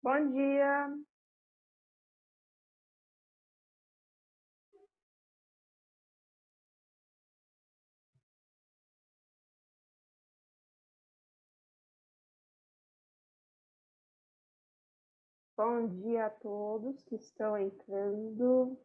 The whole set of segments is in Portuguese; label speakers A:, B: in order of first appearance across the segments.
A: Bom dia. Bom dia a todos que estão entrando.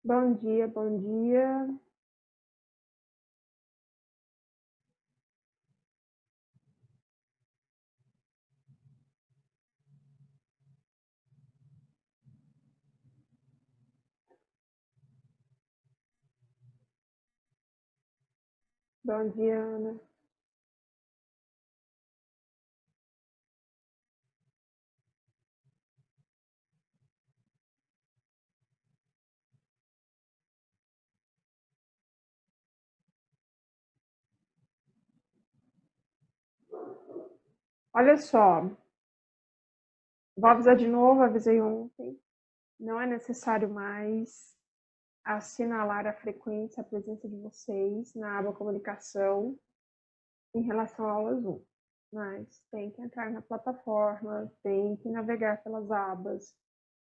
A: Bom dia, bom dia. Bom dia, Ana. Olha só, vou avisar de novo, avisei ontem. Não é necessário mais assinalar a frequência, a presença de vocês na aba comunicação em relação à aula Zoom. Mas tem que entrar na plataforma, tem que navegar pelas abas,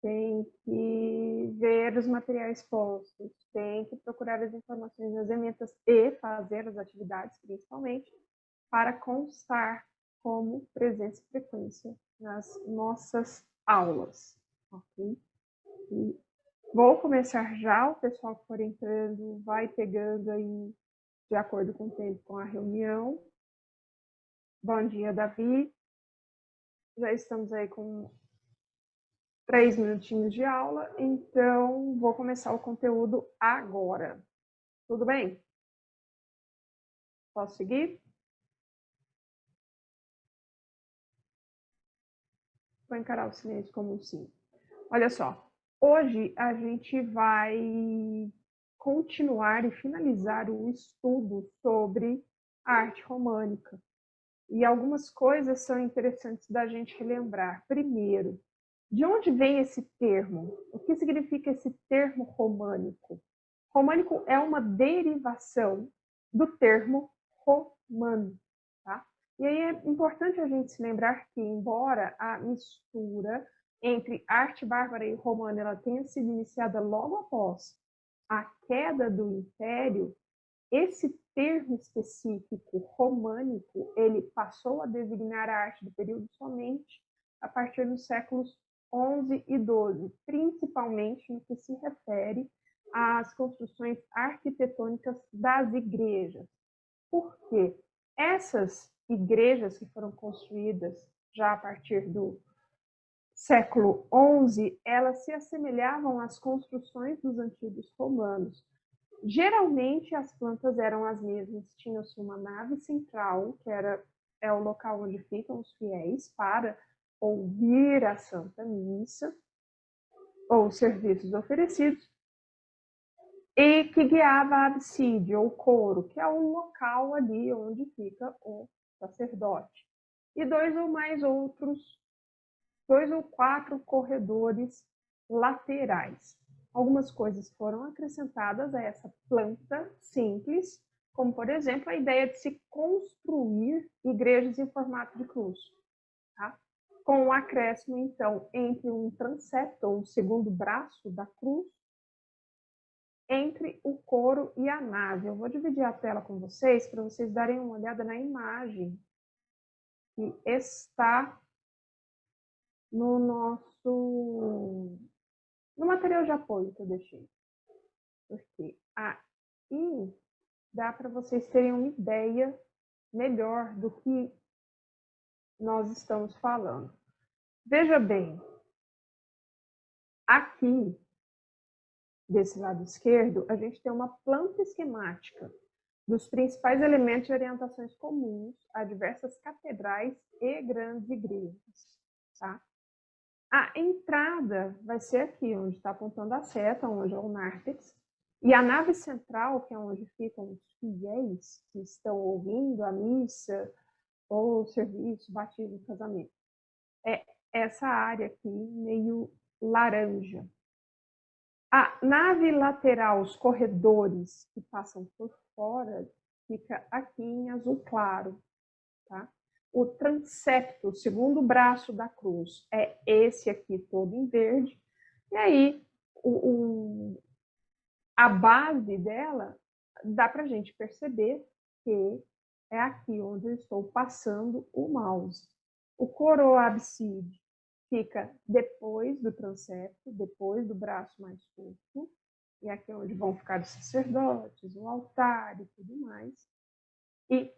A: tem que ver os materiais postos, tem que procurar as informações nas ementas e fazer as atividades, principalmente, para constar como presença e frequência nas nossas aulas. Ok? E vou começar já, o pessoal que for entrando vai pegando aí de acordo com o tempo com a reunião. Bom dia, Davi. Já estamos aí com 3 minutinhos de aula, então vou começar o conteúdo agora. Tudo bem? Posso seguir? Vou encarar o silêncio como um sim. Olha só, hoje a gente vai continuar e finalizar o estudo sobre a arte românica. E algumas coisas são interessantes da gente relembrar. Primeiro, de onde vem esse termo? O que significa esse termo românico? Românico é uma derivação do termo romano, tá? E aí é importante a gente se lembrar que, embora a mistura entre arte bárbara e romana ela tenha sido iniciada logo após a queda do Império, esse termo específico românico, ele passou a designar a arte do período somente a partir dos séculos 11 e 12, principalmente no que se refere às construções arquitetônicas das igrejas. Por quê? Essas igrejas que foram construídas já a partir do século XI, elas se assemelhavam às construções dos antigos romanos. Geralmente as plantas eram as mesmas, tinha-se uma nave central, que é o local onde ficam os fiéis para ouvir a Santa Missa ou os serviços oferecidos, e que guiava a absíde ou coro, que é o local ali onde fica o sacerdote. E dois ou quatro corredores laterais. Algumas coisas foram acrescentadas a essa planta simples, como, por exemplo, a ideia de se construir igrejas em formato de cruz. Tá? Com um acréscimo, então, entre um transepto, ou o segundo braço da cruz, entre o coro e a nave. Eu vou dividir a tela com vocês, para vocês darem uma olhada na imagem que está no material de apoio que eu deixei. Porque aí dá para vocês terem uma ideia melhor do que nós estamos falando. Veja bem, Aqui, desse lado esquerdo, a gente tem uma planta esquemática dos principais elementos e orientações comuns a diversas catedrais e grandes igrejas. Tá? A entrada vai ser aqui, onde está apontando a seta, onde é o nártex, e a nave central, que é onde ficam os fiéis que estão ouvindo a missa, ou o serviço, batismo, casamento. É essa área aqui, meio laranja. A nave lateral, os corredores que passam por fora, fica aqui em azul claro. Tá? O transepto, o segundo braço da cruz, é esse aqui todo em verde. E aí, a base dela, dá para a gente perceber que é aqui onde eu estou passando o mouse. O coroabside fica depois do transepto, depois do braço mais curto, e aqui é onde vão ficar os sacerdotes, o altar e tudo mais. E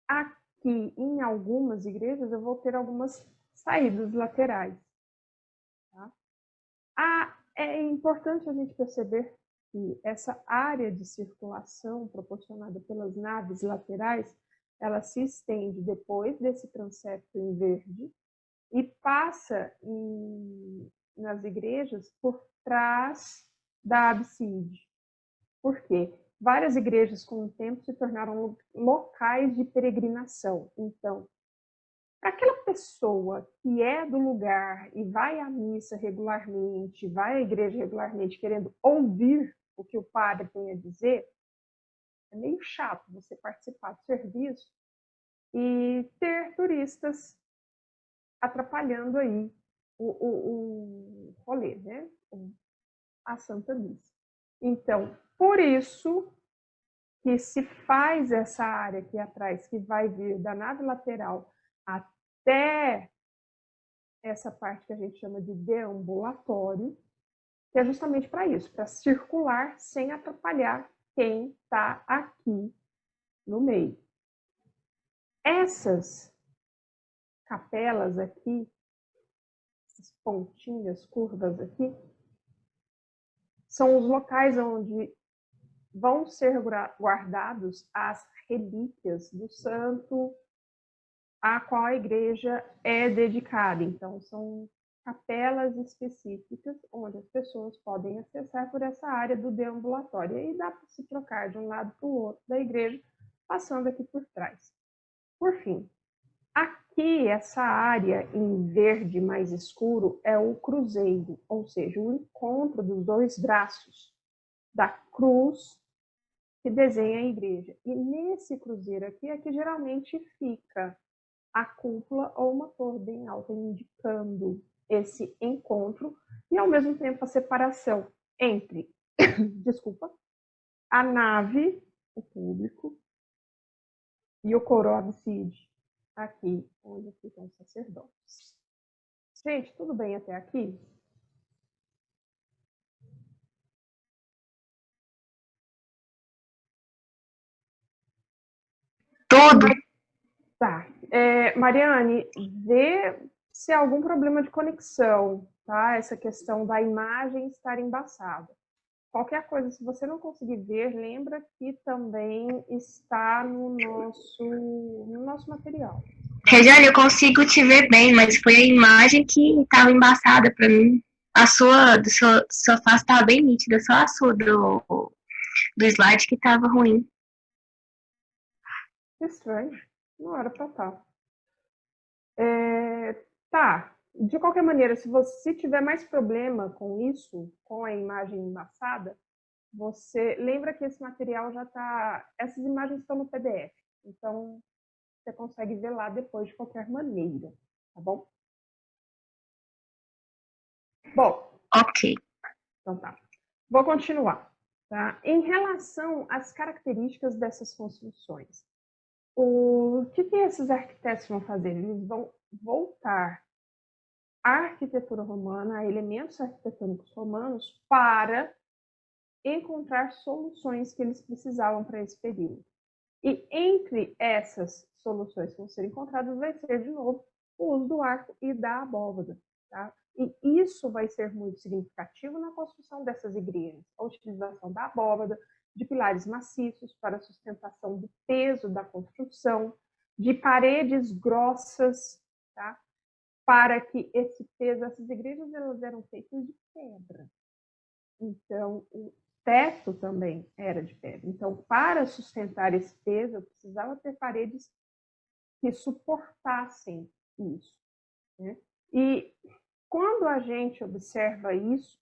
A: aqui, em algumas igrejas, eu vou ter algumas saídas laterais. Tá? É importante a gente perceber que essa área de circulação proporcionada pelas naves laterais, ela se estende depois desse transepto em verde e passa nas igrejas por trás da abside. Por quê? Várias igrejas, com o tempo, se tornaram locais de peregrinação. Então, para aquela pessoa que é do lugar e vai à missa regularmente, vai à igreja regularmente, querendo ouvir o que o padre tem a dizer, é meio chato você participar do serviço e ter turistas atrapalhando aí o rolê, né? A Santa Missa. Então, por isso que se faz essa área aqui atrás, que vai vir da nave lateral até essa parte que a gente chama de deambulatório, que é justamente para isso, para circular sem atrapalhar quem está aqui no meio. Essas capelas aqui, essas pontinhas curvas aqui, são os locais onde vão ser guardados as relíquias do santo a qual a igreja é dedicada. Então, são capelas específicas onde as pessoas podem acessar por essa área do deambulatório. E dá para se trocar de um lado para o outro da igreja, passando aqui por trás. Por fim, aqui, essa área em verde mais escuro é o cruzeiro, ou seja, o encontro dos dois braços da cruz que desenha a igreja. E nesse cruzeiro aqui é que geralmente fica a cúpula ou uma torre bem alta, indicando esse encontro e, ao mesmo tempo, a separação entre, desculpa, a nave, o público, e o coroabside, aqui onde ficam os sacerdotes. Gente, tudo bem até aqui?
B: Tudo.
A: Tá. Mariane, vê se há algum problema de conexão, tá? Essa questão da imagem estar embaçada. Qualquer coisa, se você não conseguir ver, lembra que também está no nosso material.
B: Regiane, eu consigo te ver bem, mas foi a imagem que estava embaçada para mim. A sua, sua face estava bem nítida, só a sua do slide que estava ruim.
A: Estranho, não era para estar. Tá, de qualquer maneira, se você tiver mais problema com isso, com a imagem embaçada, você lembra que esse material já está. Essas imagens estão no PDF, então você consegue ver lá depois de qualquer maneira, tá bom? Bom.
B: Ok.
A: Então tá. Vou continuar. Tá? Em relação às características dessas construções, o que esses arquitetos vão fazer? Eles vão voltar a arquitetura romana, a elementos arquitetônicos romanos, para encontrar soluções que eles precisavam para esse período. E entre essas soluções que vão ser encontradas vai ser, de novo, o uso do arco e da abóbada. tá? E isso vai ser muito significativo na construção dessas igrejas. A utilização da abóbada, de pilares maciços para a sustentação do peso da construção, de paredes grossas, tá? Para que esse peso, essas igrejas elas eram feitas de pedra. Então, o teto também era de pedra. Então, para sustentar esse peso, eu precisava ter paredes que suportassem isso, né? E quando a gente observa isso,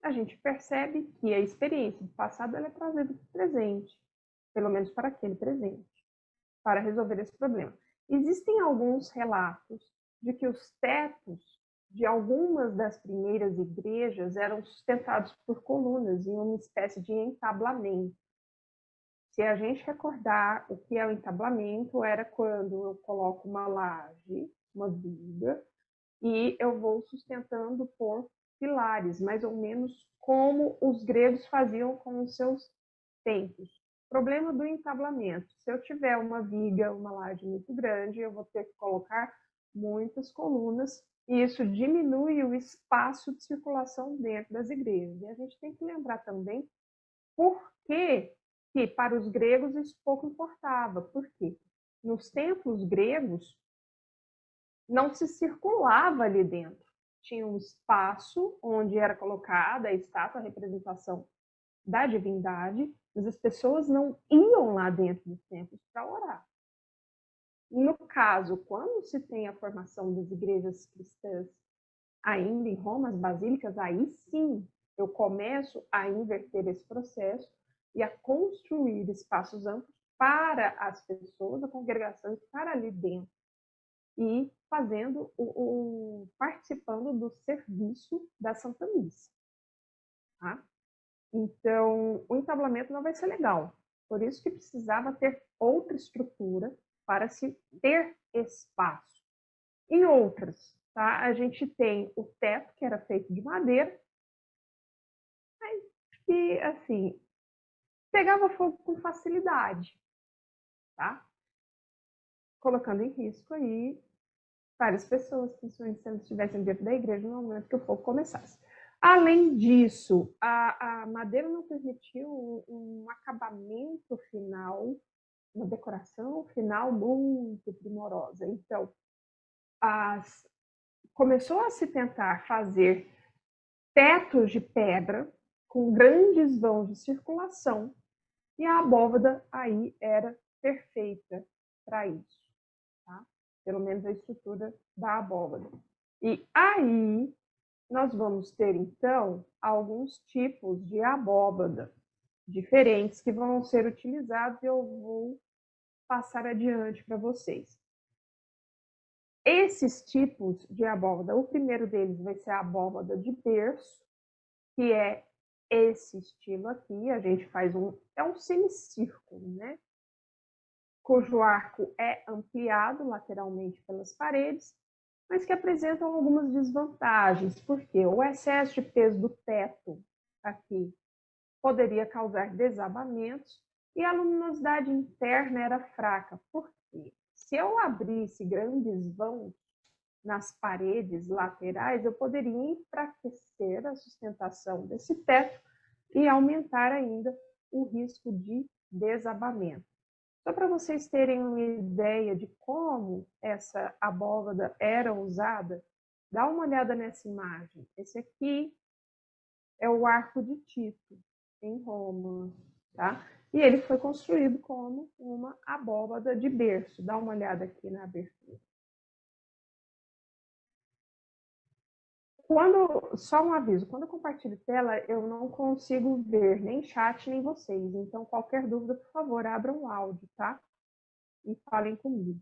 A: a gente percebe que a experiência do passado ela é trazida para o presente, pelo menos para aquele presente, para resolver esse problema. Existem alguns relatos de que os tetos de algumas das primeiras igrejas eram sustentados por colunas em uma espécie de entablamento. Se a gente recordar o que é o entablamento, era quando eu coloco uma laje, uma viga, e eu vou sustentando por pilares, mais ou menos como os gregos faziam com os seus templos. Problema do entablamento. Se eu tiver uma viga, uma laje muito grande, eu vou ter que colocar muitas colunas e isso diminui o espaço de circulação dentro das igrejas. E a gente tem que lembrar também por que para os gregos isso pouco importava. Por quê? Nos templos gregos, não se circulava ali dentro. Tinha um espaço onde era colocada a estátua, a representação da divindade, mas as pessoas não iam lá dentro dos templos para orar. No caso, quando se tem a formação das igrejas cristãs ainda em Roma, as basílicas, aí sim eu começo a inverter esse processo e a construir espaços amplos para as pessoas, a congregação estar ali dentro e fazendo participando do serviço da Santa Missa. Tá? Então, o entablamento não vai ser legal. Por isso que precisava ter outra estrutura para se ter espaço. Em outras, tá? A gente tem o teto, que era feito de madeira, mas que, assim, pegava fogo com facilidade, tá? Colocando em risco aí várias pessoas, principalmente se elas estivessem dentro da igreja no momento que o fogo começasse. Além disso, a madeira não permitiu um acabamento final, uma decoração final muito primorosa. Então, começou a se tentar fazer tetos de pedra com grandes vãos de circulação e a abóbada aí era perfeita para isso, tá? Pelo menos a estrutura da abóbada. E aí nós vamos ter, então, alguns tipos de abóbada diferentes que vão ser utilizados e eu vou passar adiante para vocês. Esses tipos de abóbada, o primeiro deles vai ser a abóbada de berço, que é esse estilo aqui, a gente faz um semicírculo, né? Cujo arco é ampliado lateralmente pelas paredes, mas que apresentam algumas desvantagens, porque o excesso de peso do teto aqui poderia causar desabamentos e a luminosidade interna era fraca. Por quê? Se eu abrisse grandes vãos nas paredes laterais, eu poderia enfraquecer a sustentação desse teto e aumentar ainda o risco de desabamento. Só para vocês terem uma ideia de como essa abóbada era usada, dá uma olhada nessa imagem. Esse aqui é o Arco de Tito, em Roma, tá? E ele foi construído como uma abóbada de berço. Dá uma olhada aqui na abertura. Só um aviso, quando eu compartilho tela, eu não consigo ver nem chat, nem vocês. Então, qualquer dúvida, por favor, abram o áudio, tá? E falem comigo.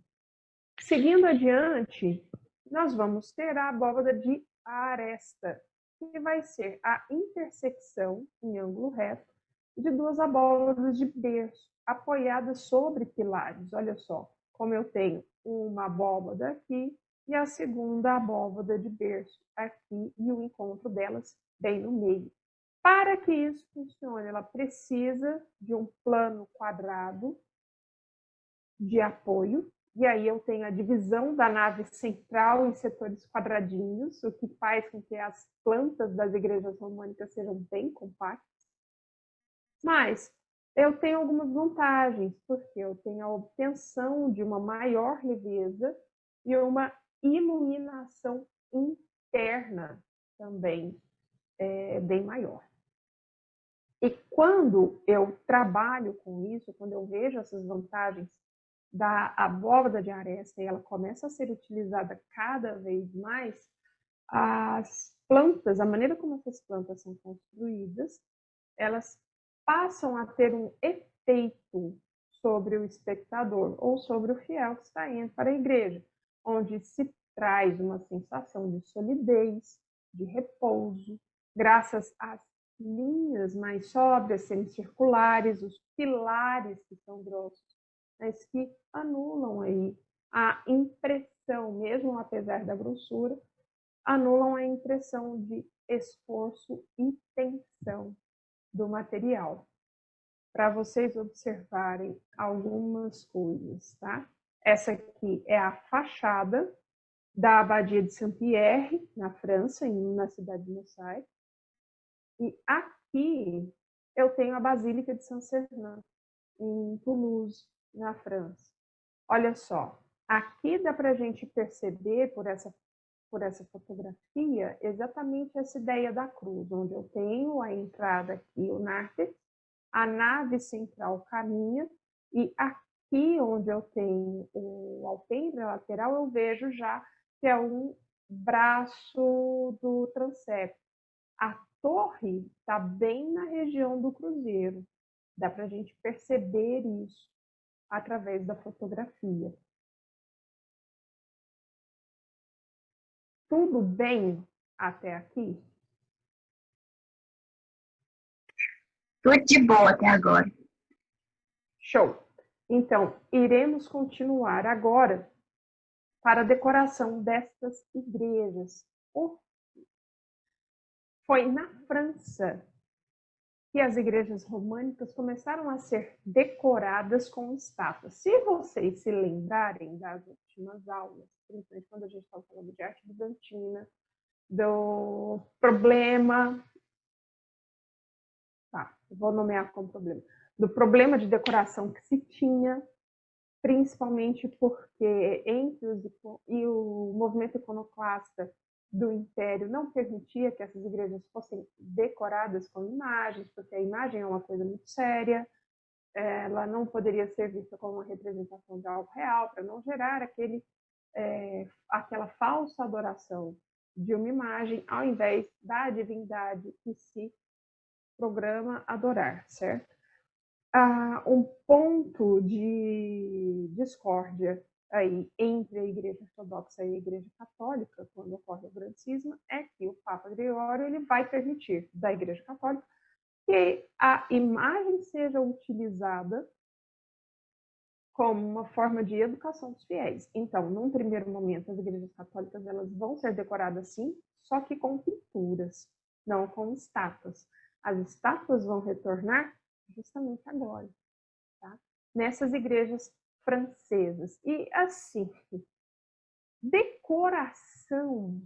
A: Seguindo adiante, nós vamos ter a abóbada de aresta, que vai ser a intersecção em ângulo reto de duas abóbadas de berço, apoiadas sobre pilares. Olha só, como eu tenho uma abóbada aqui e a segunda abóbada de berço aqui, e o encontro delas bem no meio. Para que isso funcione, ela precisa de um plano quadrado de apoio, E aí eu tenho a divisão da nave central em setores quadradinhos, o que faz com que as plantas das igrejas românicas sejam bem compactas. Mas eu tenho algumas vantagens, porque eu tenho a obtenção de uma maior leveza e uma iluminação interna também bem maior. E quando eu trabalho com isso, quando eu vejo essas vantagens da abóbora de aresta e ela começa a ser utilizada cada vez mais, as plantas, a maneira como essas plantas são construídas, elas passam a ter um efeito sobre o espectador ou sobre o fiel que está indo para a igreja, onde se traz uma sensação de solidez, de repouso, graças às linhas mais sóbrias, semicirculares, os pilares que são grossos, mas que anulam aí a impressão, mesmo apesar da grossura, anulam a impressão de esforço e tensão do material. Para vocês observarem algumas coisas, tá? Essa aqui é a fachada da Abadia de Saint-Pierre, na França, na cidade de Marseille. E aqui eu tenho a Basílica de Saint-Sernin, em Toulouse, na França. Olha só, aqui dá para a gente perceber por essa fotografia exatamente essa ideia da cruz, onde eu tenho a entrada aqui, o nártex, a nave central caminha, e aqui onde eu tenho o alpendre lateral, eu vejo já que é um braço do transepto. A torre está bem na região do cruzeiro. Dá para a gente perceber isso através da fotografia. Tudo bem até aqui?
B: Tudo de boa até agora.
A: Show! Então, iremos continuar agora para a decoração destas igrejas. Foi na França que as igrejas românicas começaram a ser decoradas com estátuas. Se vocês se lembrarem das últimas aulas, principalmente quando a gente estava falando de arte bizantina, do problema... vou nomear como problema. Do problema de decoração que se tinha, principalmente porque o movimento iconoclasta do Império não permitia que essas igrejas fossem decoradas com imagens, porque a imagem é uma coisa muito séria, ela não poderia ser vista como uma representação de algo real, para não gerar aquela falsa adoração de uma imagem, ao invés da divindade que se programa adorar, certo? Um ponto de discórdia aí entre a Igreja Ortodoxa e a Igreja Católica, quando ocorre o grande cisma, é que o Papa Gregório ele vai permitir da Igreja Católica que a imagem seja utilizada como uma forma de educação dos fiéis. Então, num primeiro momento, as igrejas católicas elas vão ser decoradas sim, só que com pinturas, não com estátuas. As estátuas vão retornar justamente agora, tá? Nessas igrejas francesas. E assim, decoração,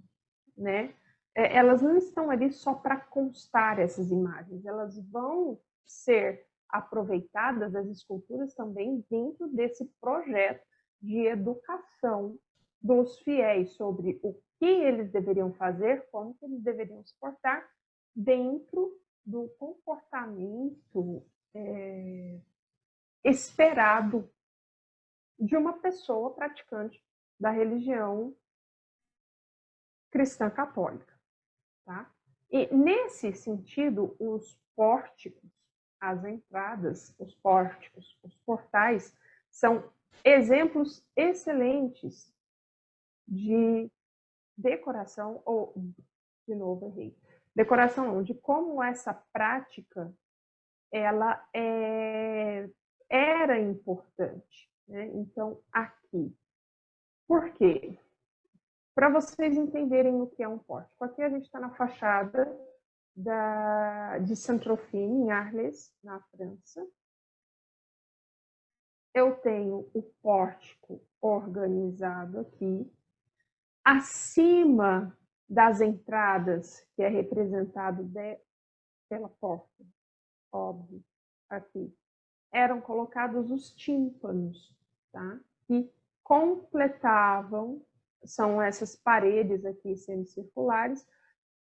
A: né? Elas não estão ali só para constar essas imagens, elas vão ser aproveitadas, as esculturas também, dentro desse projeto de educação dos fiéis sobre o que eles deveriam fazer, como que eles deveriam se portar dentro do comportamento esperado de uma pessoa praticante da religião cristã católica. Tá? E, nesse sentido, os pórticos, as entradas, os pórticos, os portais, são exemplos excelentes de decoração, ou, de novo, errei, decoração não, de como essa prática ela era importante. Né? Então, aqui. Por quê? Para vocês entenderem o que é um pórtico. Aqui a gente está na fachada de Saint-Trophine, em Arles, na França. eu tenho o pórtico organizado aqui, acima das entradas, que é representado pela porta, óbvio, aqui, eram colocados os tímpanos, tá? Que completavam, são essas paredes aqui semicirculares,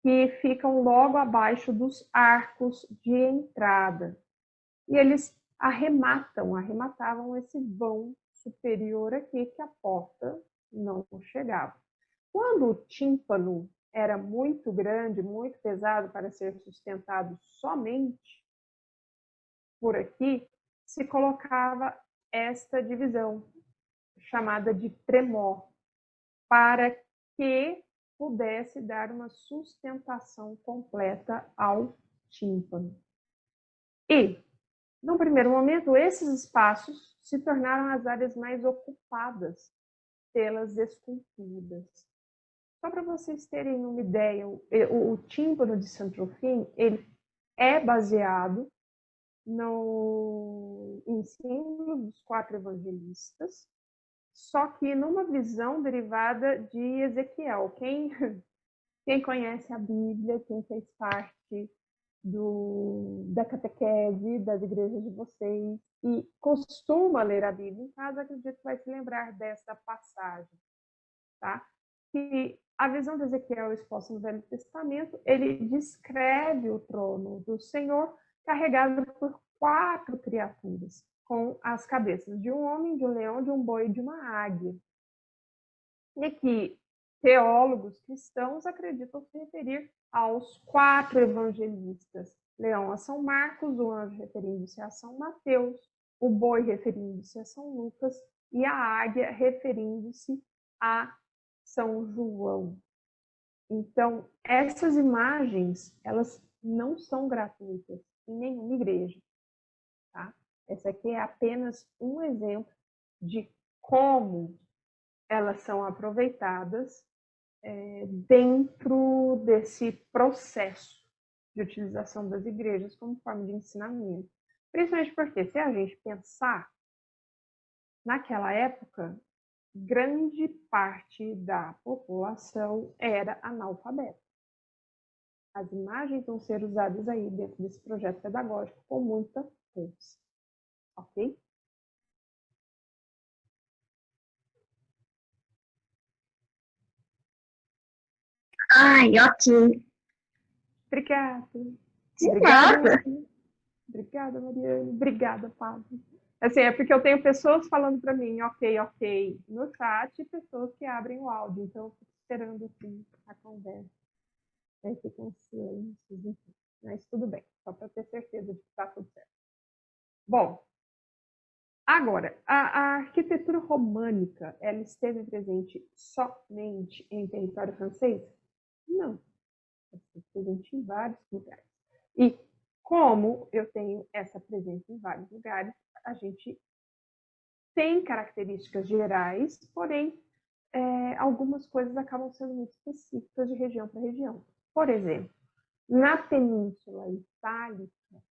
A: que ficam logo abaixo dos arcos de entrada. E eles arrematavam esse vão superior aqui, que a porta não chegava. Quando o tímpano era muito grande, muito pesado para ser sustentado somente por aqui, se colocava esta divisão, chamada de tremor, para que pudesse dar uma sustentação completa ao tímpano. E, no primeiro momento, esses espaços se tornaram as áreas mais ocupadas pelas esculturas. Só para vocês terem uma ideia, o tímpano de Saint-Trophin, ele é baseado no ensino dos 4 evangelistas, só que numa visão derivada de Ezequiel. Quem conhece a Bíblia, quem fez parte da catequese das igrejas de vocês e costuma ler a Bíblia em casa, acredito que vai se lembrar dessa passagem, tá? Que a visão de Ezequiel exposta no Velho Testamento, ele descreve o trono do Senhor carregado por 4 criaturas, com as cabeças de um homem, de um leão, de um boi e de uma águia. E que teólogos cristãos acreditam se referir aos 4 evangelistas. Leão a São Marcos, o anjo referindo-se a São Mateus, o boi referindo-se a São Lucas e a águia referindo-se a São João. Então, essas imagens, elas não são gratuitas em nenhuma igreja, tá? Essa aqui é apenas um exemplo de como elas são aproveitadas dentro desse processo de utilização das igrejas como forma de ensinamento. Principalmente porque, se a gente pensar, naquela época, grande parte da população era analfabeta. As imagens vão ser usadas aí dentro desse projeto pedagógico com muita força. Ok?
B: Ai, ok.
A: Obrigada.
B: De
A: Obrigada,
B: nada.
A: Obrigada, Mariane. Obrigada, Pablo. Assim, é porque eu tenho pessoas falando para mim, ok, no chat, e pessoas que abrem o áudio. Então, eu fico esperando assim, a conversa. Aí ficam silêncios, enfim. Mas tudo bem, só para ter certeza de que está tudo certo. Bom, agora, a arquitetura românica, ela esteve presente somente em território francês? Não. Ela esteve presente em vários lugares. E como eu tenho essa presença em vários lugares, a gente tem características gerais, porém, algumas coisas acabam sendo muito específicas de região para região. Por exemplo, na Península Itálica,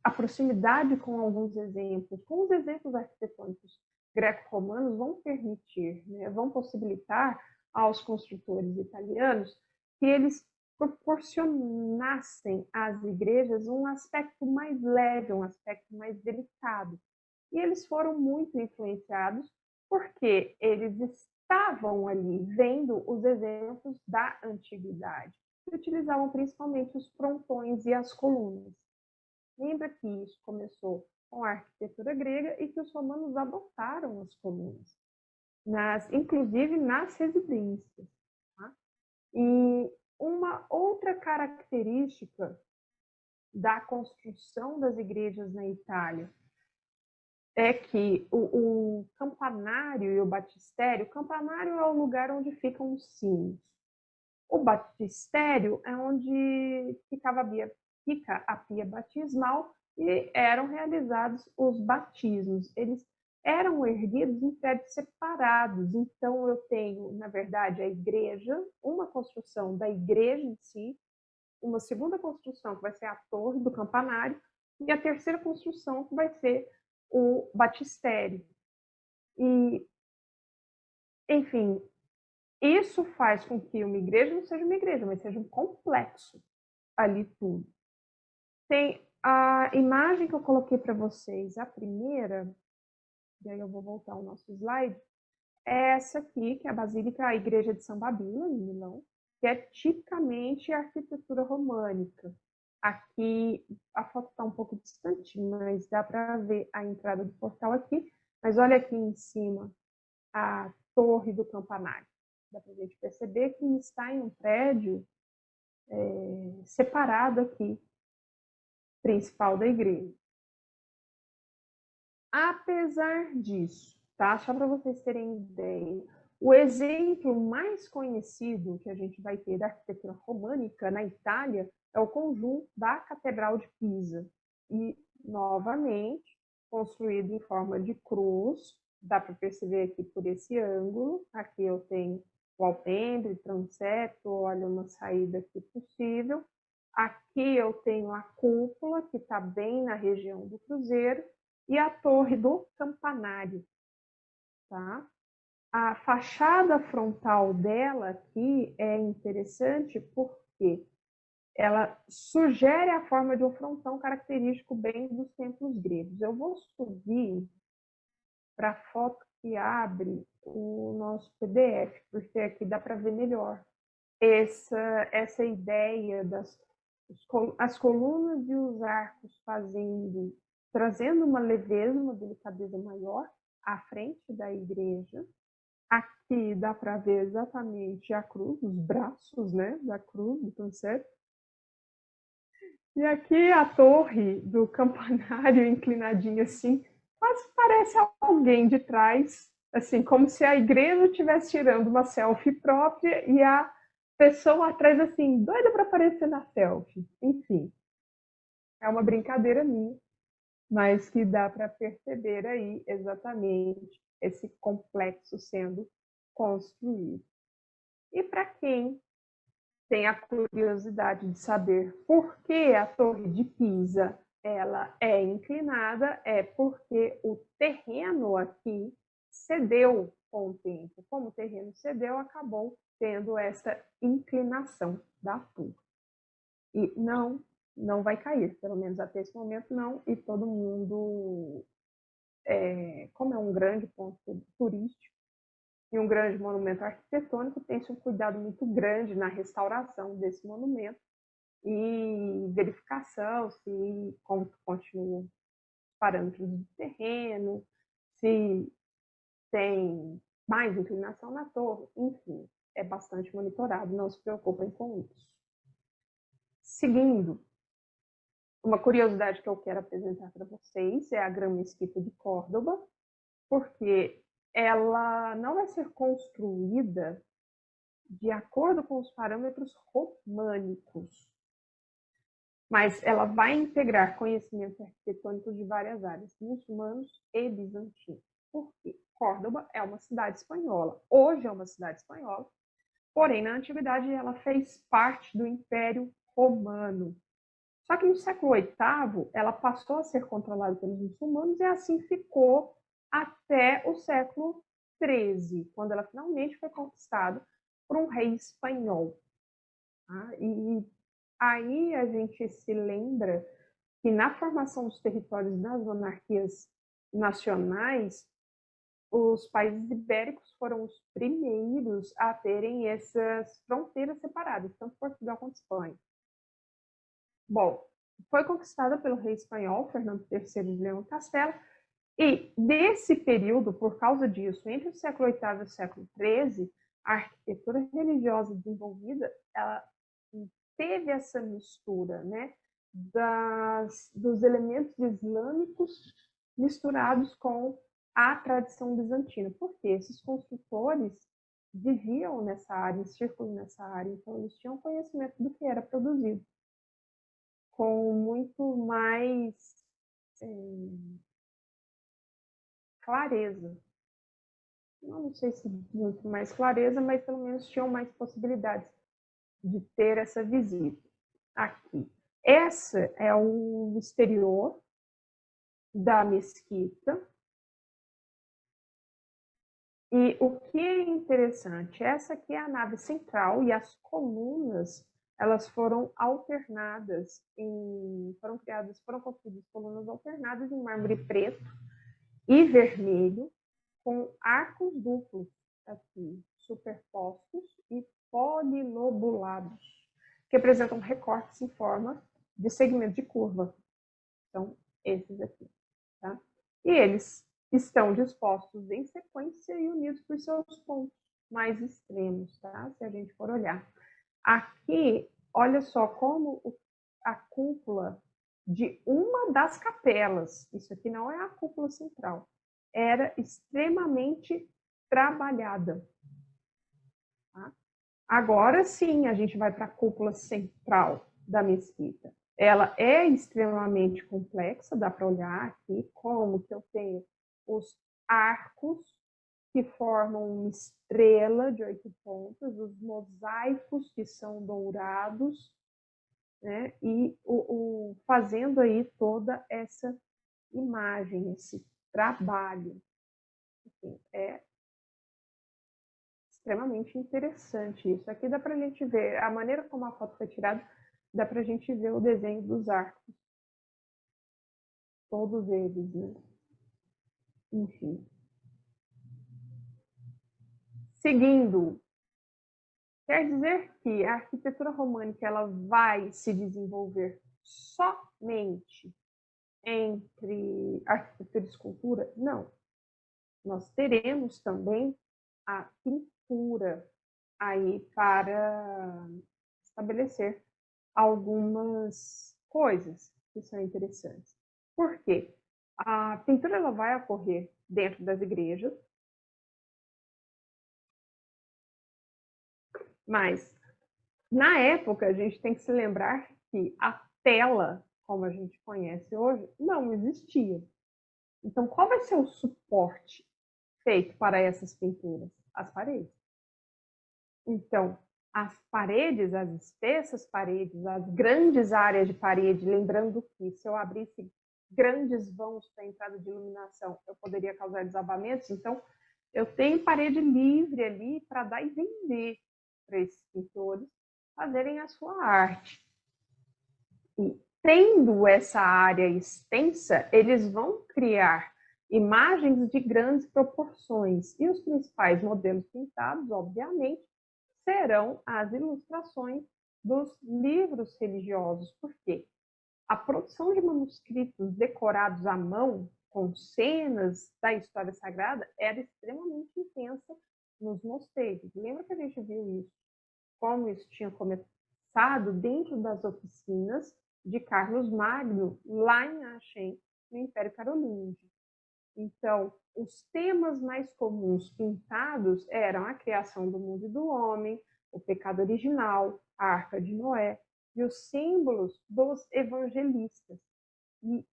A: a proximidade com alguns exemplos, com os exemplos arquitetônicos greco-romanos, vão permitir, vão possibilitar aos construtores italianos que eles proporcionassem às igrejas um aspecto mais leve, um aspecto mais delicado. E eles foram muito influenciados porque eles estavam ali vendo os exemplos da antiguidade, que utilizavam principalmente os frontões e as colunas. Lembra que isso começou com a arquitetura grega e que os romanos adotaram as colunas, inclusive nas residências. Tá? E uma outra característica da construção das igrejas na Itália é que o campanário e o batistério, o campanário é o lugar onde ficam os sinos. O batistério é onde fica a pia batismal e eram realizados os batismos. Eles eram erguidos em prédios separados. Então, eu tenho, na verdade, a igreja, uma construção da igreja em si, uma segunda construção que vai ser a torre do campanário, e a terceira construção que vai ser o batistério. E, enfim, isso faz com que uma igreja não seja uma igreja, mas seja um complexo ali tudo. Tem a imagem que eu coloquei para vocês, a primeira, e aí eu vou voltar ao nosso slide, é essa aqui, que é a Basílica, a Igreja de São Babila, em Milão, que é tipicamente a arquitetura românica. Aqui, a foto está um pouco distante, mas dá para ver a entrada do portal aqui. Mas olha aqui em cima, a torre do campanário. Dá para a gente perceber que está em um prédio separado aqui, principal da igreja. Apesar disso, tá? Só para vocês terem ideia, o exemplo mais conhecido que a gente vai ter da arquitetura românica na Itália é o conjunto da Catedral de Pisa. E, novamente, construído em forma de cruz, dá para perceber aqui por esse ângulo. Aqui eu tenho o alpendre, transepto, olha uma saída aqui possível. Aqui eu tenho a cúpula, que está bem na região do cruzeiro, e a torre do campanário, tá? A fachada frontal dela aqui é interessante porque ela sugere a forma de um frontão característico bem dos templos gregos. Eu vou subir para a foto que abre o nosso PDF, porque aqui dá para ver melhor essa ideia das as colunas e os arcos trazendo uma leveza, uma delicadeza maior à frente da igreja. Aqui dá para ver exatamente a cruz, os braços, né, da cruz, do concerto. E aqui a torre do campanário inclinadinha assim, quase parece alguém de trás, assim, como se a igreja estivesse tirando uma selfie própria e a pessoa atrás, assim, doida para aparecer na selfie. Enfim, é uma brincadeira minha, mas que dá para perceber aí exatamente esse complexo sendo construído. E para quem tem a curiosidade de saber por que a Torre de Pisa ela é inclinada, é porque o terreno aqui cedeu com o tempo. Como o terreno cedeu, acabou tendo essa inclinação da torre. E não vai cair, pelo menos até esse momento não, e todo mundo, como é um grande ponto turístico e um grande monumento arquitetônico, tem-se um cuidado muito grande na restauração desse monumento e verificação se como continuam os parâmetros do terreno, se tem mais inclinação na torre, enfim, é bastante monitorado, não se preocupem com isso. Seguindo, uma curiosidade que eu quero apresentar para vocês é a Gran Mesquita de Córdoba, porque ela não vai ser construída de acordo com os parâmetros românicos, mas ela vai integrar conhecimentos arquitetônicos de várias áreas, muçulmanos e bizantinos. Por quê? Córdoba é uma cidade espanhola. Hoje é uma cidade espanhola, porém, na antiguidade, ela fez parte do Império Romano. Só que no século VIII, ela passou a ser controlada pelos muçulmanos e assim ficou até o século XIII, quando ela finalmente foi conquistada por um rei espanhol. E aí a gente se lembra que na formação dos territórios das monarquias nacionais, os países ibéricos foram os primeiros a terem essas fronteiras separadas, tanto Portugal quanto Espanha. Bom, foi conquistada pelo rei espanhol Fernando III de Leão Castela, e desse período, por causa disso, entre o século VIII e o século XIII, a arquitetura religiosa desenvolvida, ela teve essa mistura, né, dos elementos islâmicos misturados com a tradição bizantina, porque esses construtores viviam nessa área, em círculo nessa área, então eles tinham conhecimento do que era produzido, com muito mais clareza. Não sei se muito mais clareza, mas pelo menos tinham mais possibilidades de ter essa visita aqui. Essa é o exterior da mesquita. E o que é interessante, essa aqui é a nave central e as colunas, elas foram alternadas, foram construídas colunas alternadas em mármore preto e vermelho, com arcos duplos aqui, superpostos e polilobulados, que apresentam recortes em forma de segmento de curva. São esses aqui, tá? E eles estão dispostos em sequência e unidos por seus pontos mais extremos, tá? Se a gente for olhar. Aqui, olha só como a cúpula de uma das capelas, isso aqui não é a cúpula central, era extremamente trabalhada. Tá? Agora sim, a gente vai para a cúpula central da mesquita. Ela é extremamente complexa, dá para olhar aqui como que eu tenho os arcos que formam uma estrela de 8 pontas, os mosaicos que são dourados, né? E fazendo aí toda essa imagem, esse trabalho. Assim, é extremamente interessante isso. Aqui dá para a gente ver, a maneira como a foto foi tirada, dá para a gente ver o desenho dos arcos. Todos eles, né? Enfim. Seguindo, quer dizer que a arquitetura românica ela vai se desenvolver somente entre arquitetura e escultura? Não. Nós teremos também a pintura aí para estabelecer algumas coisas que são interessantes. Por quê? A pintura ela vai ocorrer dentro das igrejas, mas na época a gente tem que se lembrar que a tela, como a gente conhece hoje, não existia. Então, qual vai ser o suporte feito para essas pinturas? As paredes. Então, as paredes, as espessas paredes, as grandes áreas de parede, lembrando que se eu abrisse grandes vãos para entrada de iluminação, eu poderia causar desabamentos, então eu tenho parede livre ali para dar e vender para esses pintores fazerem a sua arte. E tendo essa área extensa, eles vão criar imagens de grandes proporções. E os principais modelos pintados, obviamente, serão as ilustrações dos livros religiosos. Por quê? A produção de manuscritos decorados à mão, com cenas da história sagrada, era extremamente intensa nos mosteiros. Lembra que a gente viu isso? Como isso tinha começado dentro das oficinas de Carlos Magno, lá em Aachen, no Império Carolíngio. Então, os temas mais comuns pintados eram a criação do mundo e do homem, o pecado original, a Arca de Noé e os símbolos dos evangelistas. E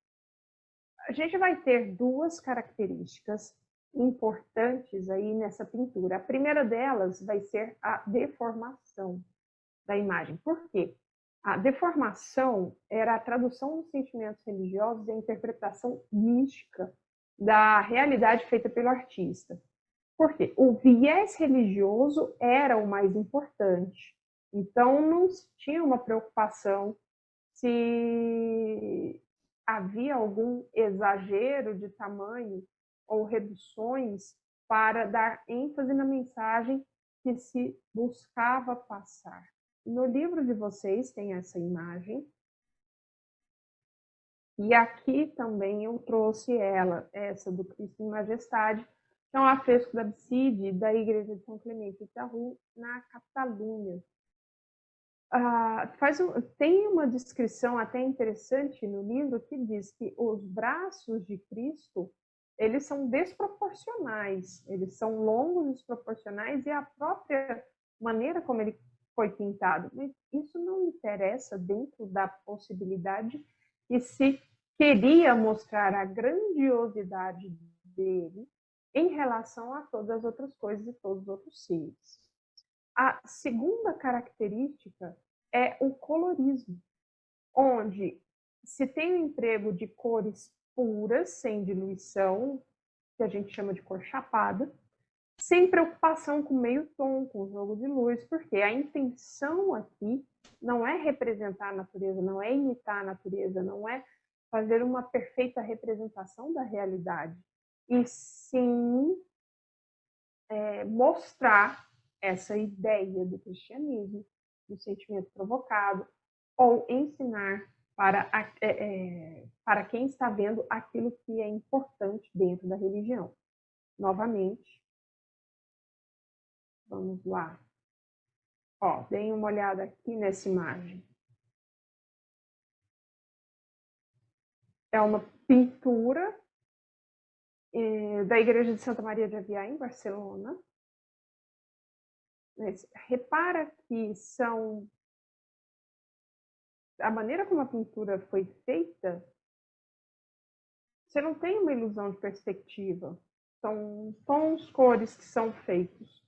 A: a gente vai ter duas características importantes aí nessa pintura. A primeira delas vai ser a deformação da imagem. Por quê? A deformação era a tradução dos sentimentos religiosos e a interpretação mística da realidade feita pelo artista. Por quê? O viés religioso era o mais importante. Então, não tinha uma preocupação se havia algum exagero de tamanho ou reduções para dar ênfase na mensagem que se buscava passar. No livro de vocês tem essa imagem. E aqui também eu trouxe ela, essa do Cristo em Majestade, que é um afresco da abside da Igreja de São Clemente de Tarru, na Catalunha. Tem uma descrição até interessante no livro que diz que os braços de Cristo eles são desproporcionais, eles são longos, desproporcionais, e a própria maneira como ele foi pintado. Mas isso não interessa dentro da possibilidade que se queria mostrar a grandiosidade dele em relação a todas as outras coisas e todos os outros seres. A segunda característica é o colorismo, onde se tem o emprego de cores puras, sem diluição, que a gente chama de cor chapada, sem preocupação com meio tom, com o jogo de luz, porque a intenção aqui não é representar a natureza, não é imitar a natureza, não é fazer uma perfeita representação da realidade, e sim mostrar essa ideia do cristianismo, do sentimento provocado, ou ensinar para quem está vendo aquilo que é importante dentro da religião. Novamente, vamos lá. Ó, deem uma olhada aqui nessa imagem. É uma pintura da Igreja de Santa Maria de Avià, em Barcelona. Mas repara que a maneira como a pintura foi feita, você não tem uma ilusão de perspectiva. São tons, cores que são feitos,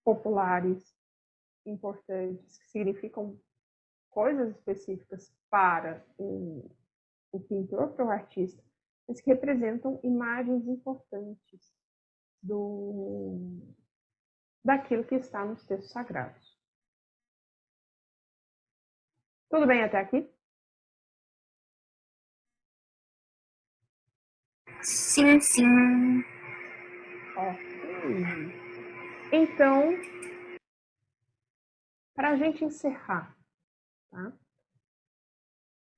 A: populares, importantes, que significam coisas específicas para o pintor, para o artista, mas que representam imagens importantes daquilo que está nos textos sagrados. Tudo bem até aqui?
B: Sim, sim.
A: Ok. Então, para a gente encerrar, tá?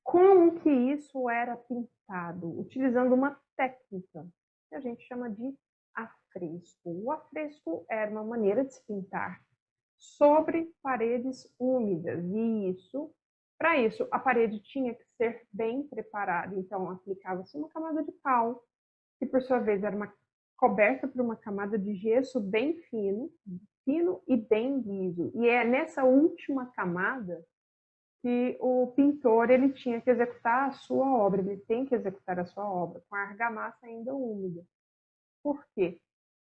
A: Como que isso era pintado? Utilizando uma técnica que a gente chama de afresco. O afresco era uma maneira de se pintar sobre paredes úmidas. E para isso, a parede tinha que ser bem preparada. Então, aplicava-se uma camada de cal, que por sua vez era coberta por uma camada de gesso bem fino e bem liso. E é nessa última camada que o pintor ele tinha que executar a sua obra, ele tem que executar a sua obra com a argamassa ainda úmida. Por quê?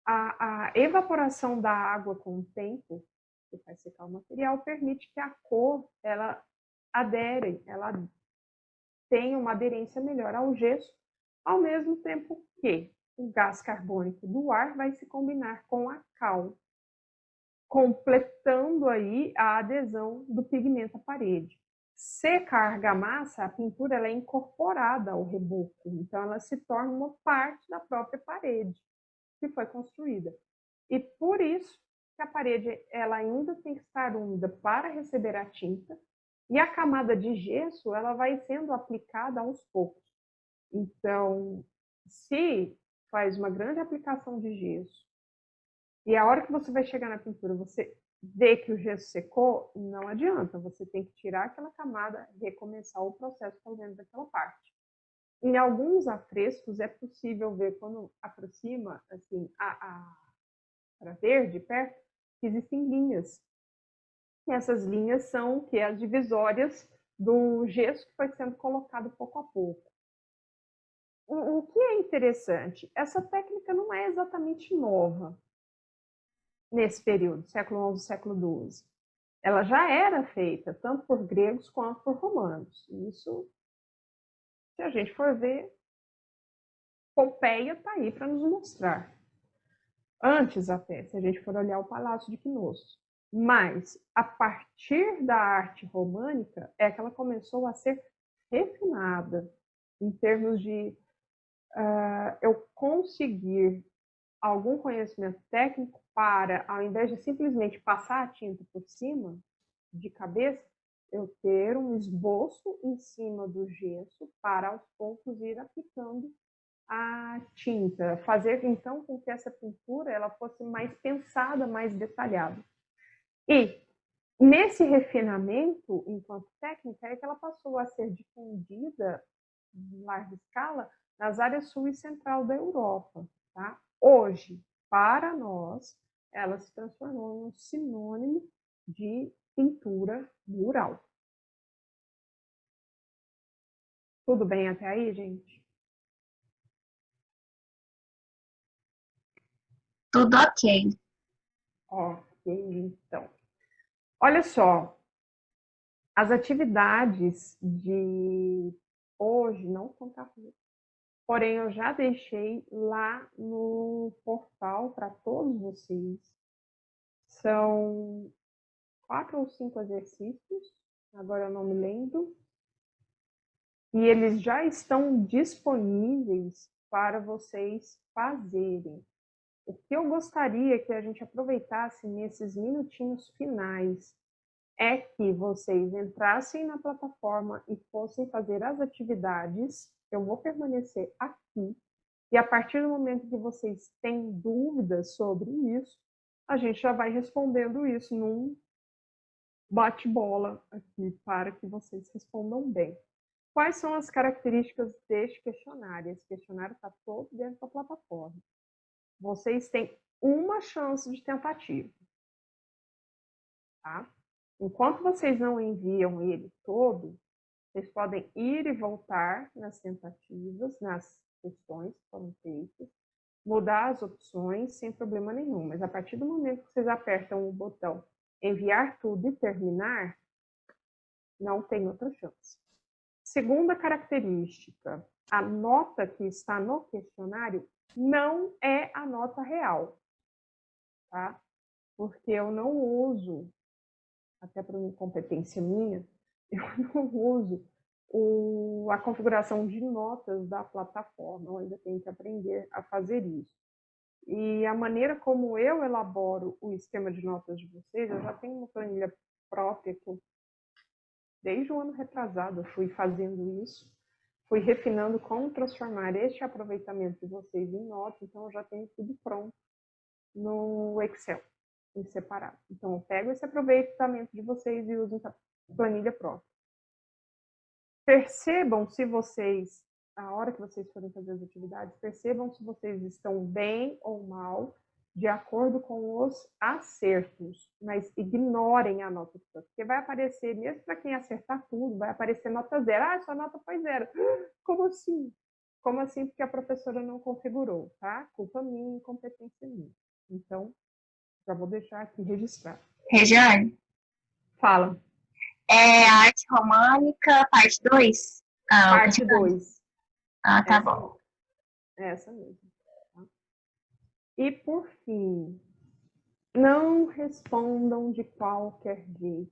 A: A evaporação da água com o tempo, que faz secar o material, permite que a cor ela adere, ela tenha uma aderência melhor ao gesso, ao mesmo tempo que o gás carbônico do ar vai se combinar com a cal, completando aí a adesão do pigmento à parede. Seca a argamassa, a pintura ela é incorporada ao reboco, então ela se torna uma parte da própria parede que foi construída. E por isso que a parede ela ainda tem que estar úmida para receber a tinta, e a camada de gesso ela vai sendo aplicada aos poucos. Então, se faz uma grande aplicação de gesso e a hora que você vai chegar na pintura, você vê que o gesso secou, não adianta. Você tem que tirar aquela camada e recomeçar o processo fazendo daquela parte. Em alguns afrescos é possível ver, quando aproxima assim, para ver de perto, que existem linhas. E essas linhas são que as divisórias do gesso que foi sendo colocado pouco a pouco. O que é interessante, essa técnica não é exatamente nova nesse período, século XI, século XII. Ela já era feita tanto por gregos quanto por romanos. Isso, se a gente for ver, Pompeia está aí para nos mostrar. Antes até, se a gente for olhar o Palácio de Knossos. Mas, a partir da arte românica, é que ela começou a ser refinada em termos de eu conseguir algum conhecimento técnico para, ao invés de simplesmente passar a tinta por cima, de cabeça, eu ter um esboço em cima do gesso para, aos poucos, ir aplicando a tinta. Fazer, então, com que essa pintura ela fosse mais pensada, mais detalhada. E, nesse refinamento, enquanto técnica, é que ela passou a ser difundida em larga escala nas áreas sul e central da Europa. Tá? Hoje, para nós, ela se transformou em um sinônimo de pintura mural. Tudo bem até aí, gente?
B: Tudo ok.
A: Ok, então. Olha só, as atividades de hoje não são carreiras. Porém, eu já deixei lá no portal para todos vocês. São 4 ou 5 exercícios, agora eu não me lembro. E eles já estão disponíveis para vocês fazerem. O que eu gostaria que a gente aproveitasse nesses minutinhos finais é que vocês entrassem na plataforma e fossem fazer as atividades. Eu vou permanecer aqui. E a partir do momento que vocês têm dúvidas sobre isso, a gente já vai respondendo isso num bate-bola aqui para que vocês respondam bem. Quais são as características deste questionário? Esse questionário está todo dentro da plataforma. Vocês têm uma chance de tentativa. Tá? Enquanto vocês não enviam ele todo, vocês podem ir e voltar nas tentativas, nas questões que foram feitas, mudar as opções sem problema nenhum. Mas a partir do momento que vocês apertam o botão enviar tudo e terminar, não tem outra chance. Segunda característica, a nota que está no questionário não é a nota real, tá? Porque eu não uso, até por uma incompetência minha, eu não uso a configuração de notas da plataforma, eu ainda tenho que aprender a fazer isso. E a maneira como eu elaboro o esquema de notas de vocês, eu já tenho uma planilha própria que eu, desde o ano retrasado, eu fui fazendo isso, fui refinando como transformar este aproveitamento de vocês em notas, então eu já tenho tudo pronto no Excel, em separado. Então eu pego esse aproveitamento de vocês e uso em planilha própria. Percebam se vocês, a hora que vocês forem fazer as atividades, percebam se vocês estão bem ou mal de acordo com os acertos, mas ignorem a nota toda, porque vai aparecer, mesmo para quem acertar tudo, vai aparecer nota 0. Ah, sua nota foi 0. Como assim? Como assim? Porque a professora não configurou, tá? Culpa minha, incompetência minha. Então, já vou deixar aqui registrado.
B: Regiane?
A: Fala.
B: É arte românica, parte 2?
A: Parte 2.
B: Ah, tá bom.
A: Essa mesmo. Tá? E, por fim, não respondam de qualquer jeito.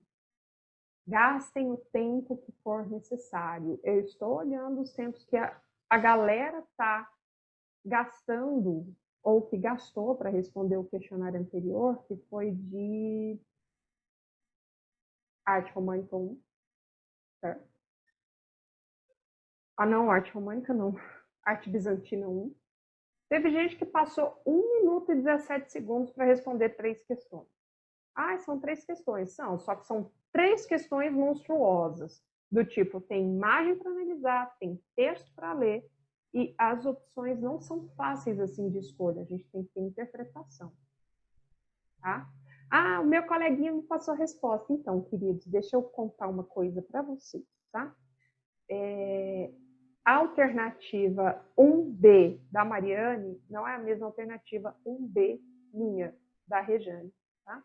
A: Gastem o tempo que for necessário. Eu estou olhando os tempos que a galera está gastando, ou que gastou para responder o questionário anterior, que foi de arte romântica 1. Certo? Ah, não, arte romântica não. Arte bizantina 1. Teve gente que passou 1 minuto e 17 segundos para responder 3 questões. Ah, são 3 questões. Só que são 3 questões monstruosas. Do tipo, tem imagem para analisar, tem texto para ler, e as opções não são fáceis assim de escolha. A gente tem que ter interpretação. Tá? Ah, o meu coleguinha me passou a resposta. Então, queridos, deixa eu contar uma coisa para vocês. Tá? A alternativa 1B da Mariane não é a mesma alternativa 1B minha, da Rejane, tá?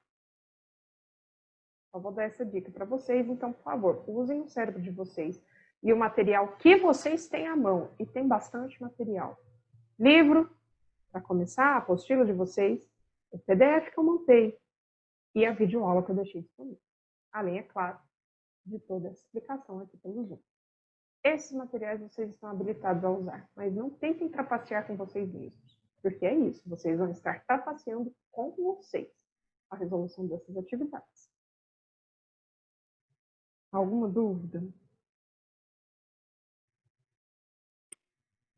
A: Eu vou dar essa dica para vocês, então, por favor, usem o cérebro de vocês e o material que vocês têm à mão, e tem bastante material. Livro, para começar, a apostila de vocês, o PDF que eu montei e a videoaula que eu deixei disponível. Além, é claro, de toda essa explicação aqui pelo Zoom. Esses materiais vocês estão habilitados a usar, mas não tentem trapacear com vocês mesmos, porque é isso, vocês vão estar trapaceando com vocês a resolução dessas atividades. Alguma dúvida?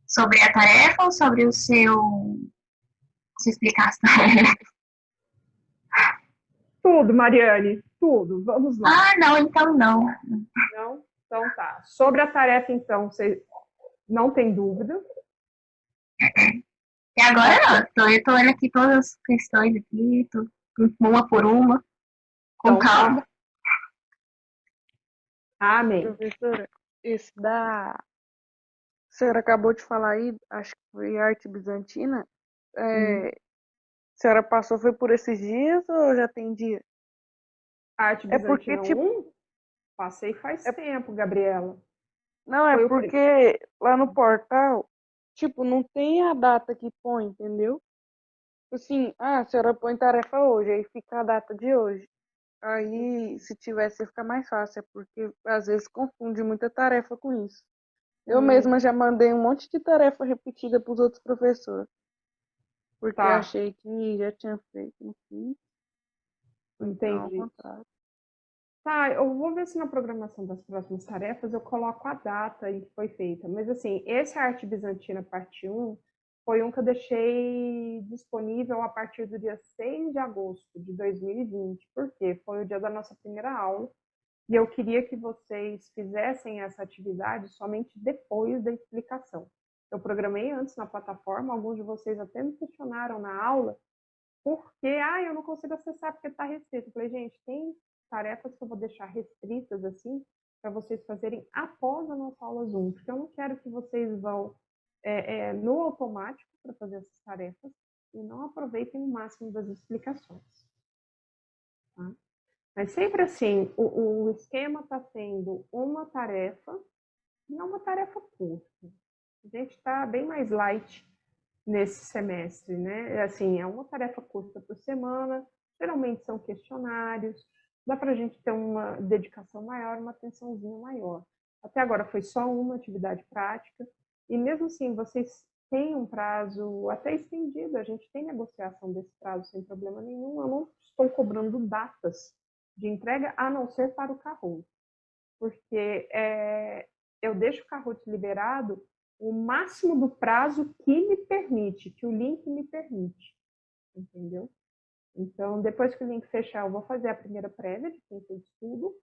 B: Sobre a tarefa ou sobre sua explicação?
A: Tudo, Mariane, tudo. Vamos lá.
B: Ah, não, então não.
A: Não? Então tá. Sobre a tarefa, então, você não tem dúvida?
B: E agora não, eu tô olhando aqui todas as questões aqui, uma por uma, com
A: Então,
B: calma.
A: tá. Amém.
C: Professora, esse da. A senhora acabou de falar aí, acho que foi arte bizantina. A senhora passou, foi por esses dias ou já tem dia?
A: Arte
C: É porque,
A: bizantina
C: tipo.
A: 1? Passei faz tempo, Gabriela.
C: Não, é
A: Foi o
C: porque lá no portal tipo, não tem a data que põe, entendeu? Assim, a senhora põe tarefa hoje, aí fica a data de hoje. Aí, se tivesse, ia ficar mais fácil, é porque às vezes confunde muita tarefa com isso. Eu
A: Hum,
C: mesma já mandei um monte de tarefa repetida para os outros professores, porque
A: tá,
C: achei que já tinha feito, não fiz, então ao
A: entendi.
C: contrário.
A: Tá, eu vou ver se na programação das próximas tarefas eu coloco a data em que foi feita. Mas assim, esse Arte Bizantina parte um foi um que eu deixei disponível a partir do dia 6 de agosto de 2020, porque foi o dia da nossa primeira aula. E eu queria que vocês fizessem essa atividade somente depois da explicação. Eu programei antes na plataforma, alguns de vocês até me questionaram na aula, porque eu não consigo acessar porque está restrito. Eu falei, gente, tem tarefas que eu vou deixar restritas assim, para vocês fazerem após a nossa aula Zoom, porque eu não quero que vocês vão no automático para fazer essas tarefas e não aproveitem o máximo das explicações. Tá? Mas sempre assim, o esquema está sendo uma tarefa, e não uma tarefa curta. A gente está bem mais light nesse semestre, né? Assim, é uma tarefa curta por semana, geralmente são questionários, dá para a gente ter uma dedicação maior, uma atençãozinha maior. Até agora foi só uma atividade prática, e mesmo assim, vocês têm um prazo até estendido, a gente tem negociação desse prazo sem problema nenhum, eu não estou cobrando datas de entrega, a não ser para o Kahoot, porque eu deixo o Kahoot liberado o máximo do prazo que me permite, que o link me permite, entendeu? Então, depois que o link fechar, eu vou fazer a primeira prévia de quem fez tudo,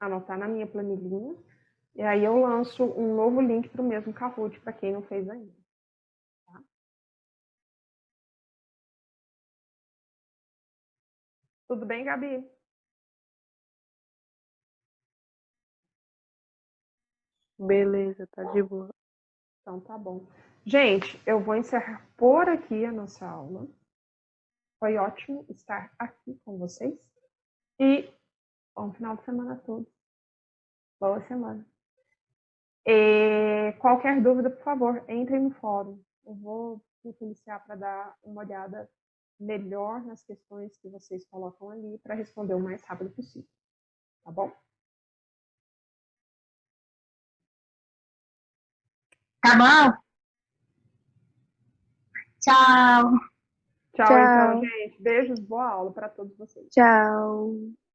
A: anotar na minha planilhinha, e aí eu lanço um novo link para o mesmo Kahoot para quem não fez ainda. Tá? Tudo bem, Gabi?
C: Beleza, tá de boa.
A: Então tá bom. Gente, eu vou encerrar por aqui a nossa aula. Foi ótimo estar aqui com vocês. E bom final de semana a todos. Boa semana. Qualquer dúvida, por favor, entrem no fórum. Eu vou me iniciar para dar uma olhada melhor nas questões que vocês colocam ali para responder o mais rápido possível. Tá bom?
B: Tá bom? Tchau.
A: Tchau, então,
C: Tchau,
A: gente. Beijos, boa aula para todos vocês.
C: tchau.